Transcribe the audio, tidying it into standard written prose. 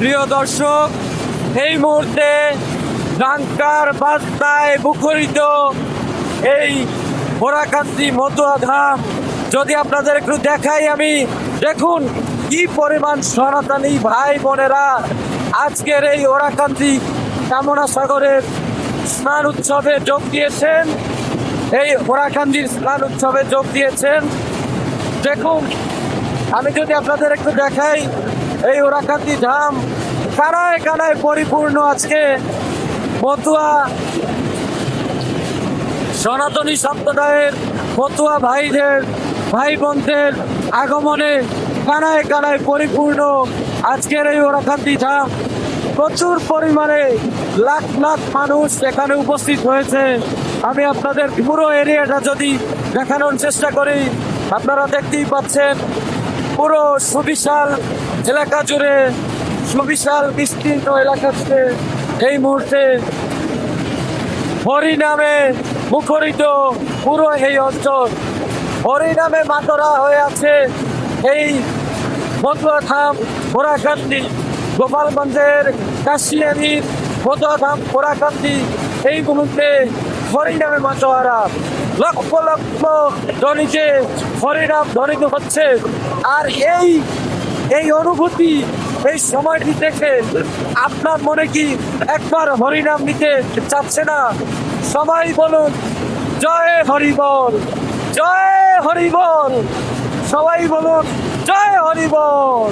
প্রিয় দর্শক, এই মুহূর্তে ডাঙ্কার বাজনায় মুখরিত এই ওরাকান্দি মতুয়া ধাম যদি আপনাদের একটু দেখাই আমি, দেখুন কি পরিমাণ সনাতনী ভাই বোনেরা আজকের এই ওরাকান্দি কামনা সাগরের স্নান উৎসবে যোগ দিয়েছেন। এই ওরাকান্দির স্নান উৎসবে যোগ দিয়েছেন। দেখুন, আমি যদি আপনাদের একটু দেখাই, এই ওরাকান্দি ধাম কানায় কানায় পরিপূর্ণ। আজকে মতুয়া সনাতনী সম্প্রদায়ের মতুয়া ভাইদের ভাই বোনদের আগমনে কানায় কানায় পরিপূর্ণ আজকের এই ওরাকান্দি ধাম। প্রচুর পরিমাণে লাখ লাখ মানুষ এখানে উপস্থিত হয়েছে। আমি আপনাদের পুরো এরিয়াটা যদি দেখানোর চেষ্টা করি, আপনারা দেখতেই পাচ্ছেন পুরো সুবিশাল এলাকা জুড়ে, সুবিশাল বিস্তীর্ণ এলাকা জুড়ে এই মুহূর্তে হরিনামে মুখরিত পুরো এই অঞ্চল। হরিনামে মাতরা হয়ে আছে এই মতুয়া ধাম ওরাকান্দি। গোপালগঞ্জের কাশিয়ানির মতুয়া ধাম ওরাকান্দি এই মুহূর্তে হরিনামে মাতোয়ারা। লক্ষ লক্ষ ধ্বনিতে হরিনাম ধ্বনিত হচ্ছে। আর এই অনুভূতি, এই সময়টি দেখে আপনার মনে কি একবার হরিনাম নিতে চাচ্ছে না? সবাই বলুন জয় হরিবল, জয় হরিবল। সবাই বলুন জয় হরিবল।